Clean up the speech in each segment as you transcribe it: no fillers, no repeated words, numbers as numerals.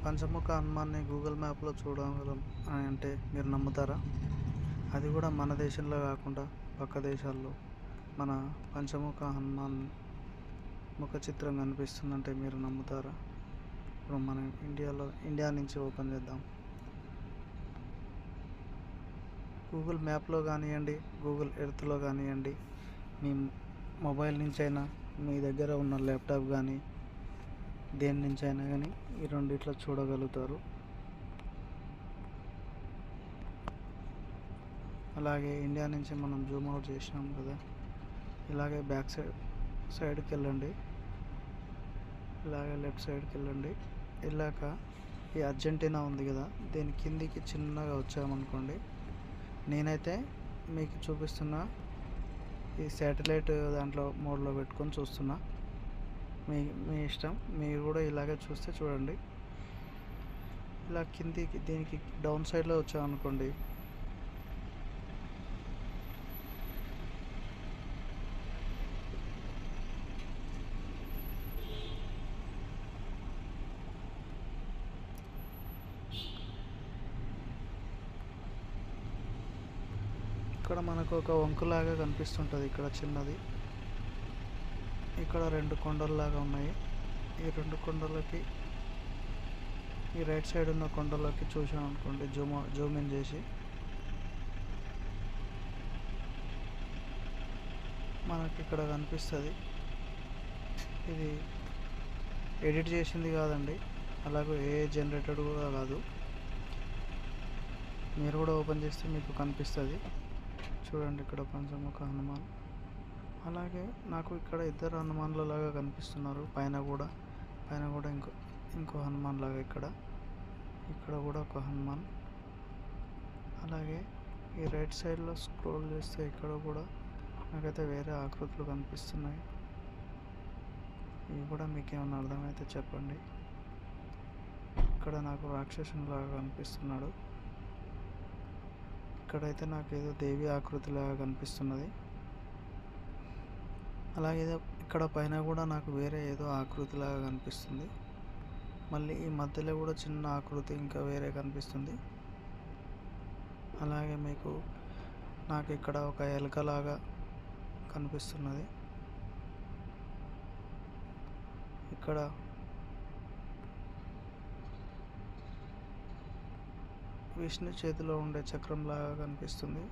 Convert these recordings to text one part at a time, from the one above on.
పంచముఖ హనుమాన్ని Google మ్యాప్లో చూడగలం అని అంటే మీరు నమ్ముతారా? అది కూడా మన దేశంలో కాకుండా పక్క దేశాల్లో మన పంచముఖ హనుమాన్ ముఖ చిత్రం కనిపిస్తుందంటే మీరు నమ్ముతారా? ఇప్పుడు మనం ఇండియా నుంచి ఓపెన్ చేద్దాం. గూగుల్ మ్యాప్లో కానివ్వండి, గూగుల్ ఎర్త్లో కానివ్వండి, మీ మొబైల్ నుంచి అయినా, మీ దగ్గర ఉన్న ల్యాప్టాప్ కానీ దేని నుంచి అయినా కానీ ఈ రెండిట్లో చూడగలుగుతారు. అలాగే ఇండియా నుంచి మనం జూమ్ అవుట్ చేసినాం కదా, ఇలాగే బ్యాక్ సైడ్కి వెళ్ళండి, ఇలాగే లెఫ్ట్ సైడ్కి వెళ్ళండి. వెళ్ళాక ఈ అర్జెంటీనా ఉంది కదా, దీని కిందికి చిన్నగా వచ్చామనుకోండి, నేనైతే మీకు చూపిస్తున్న ఈ శాటిలైట్ దాంట్లో మోడ్లో పెట్టుకొని చూస్తున్నా. మీ ఇష్టం, మీరు కూడా ఇలాగే చూస్తే చూడండి. ఇలా కిందికి దీనికి డౌన్ సైడ్లో వచ్చామనుకోండి, ఇక్కడ మనకు ఒక వంకులాగా కనిపిస్తుంటుంది. ఇక్కడ చిన్నది, ఇక్కడ 2 కొండల్లాగా ఉన్నాయి. ఈ 2 కొండలకి ఈ రైట్ సైడ్ ఉన్న కొండలకి చూసామనుకోండి, జూమ్ ఇన్ చేసి మనకి ఇక్కడ కనిపిస్తుంది. ఇది ఎడిట్ చేసింది కాదండి, అలాగే ఏ జనరేటెడ్ కూడా కాదు. మీరు కూడా ఓపెన్ చేస్తే మీకు కనిపిస్తుంది. చూడండి, ఇక్కడ పంచముఖ హనుమాన్. అలాగే నాకు ఇక్కడ 2 హనుమాన్ల లాగా కనిపిస్తున్నారు. పైన కూడా ఇంకో హనుమాన్ లాగా ఇక్కడ కూడా ఒక హనుమాన్. అలాగే ఈ రైట్ సైడ్లో స్క్రోల్ చేస్తే ఇక్కడ కూడా నాకైతే వేరే ఆకృతులు కనిపిస్తున్నాయి. ఇవి కూడా మీకు ఏమైనా అర్థమైతే చెప్పండి. ఇక్కడ నాకు రాక్షసునిలాగా కనిపిస్తున్నాడు. ఇక్కడైతే నాకు ఏదో దేవి ఆకృతిలాగా కనిపిస్తున్నది. అలాగే ఇక్కడ పైన కూడా నాకు వేరే ఏదో ఆకృతిలాగా కనిపిస్తుంది. మళ్ళీ ఈ మధ్యలో కూడా చిన్న ఆకృతి ఇంకా వేరే కనిపిస్తుంది. అలాగే నాకు ఇక్కడ ఒక ఎలుకలాగా కనిపిస్తున్నది. ఇక్కడ విష్ణు చేతిలో ఉండే చక్రంలాగా కనిపిస్తుంది.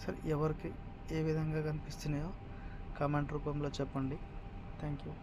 సరే, ఎవరికి ఏ విధంగా కనిపిస్తున్నాయో కామెంట్ రూపంలో చెప్పండి. Thank you.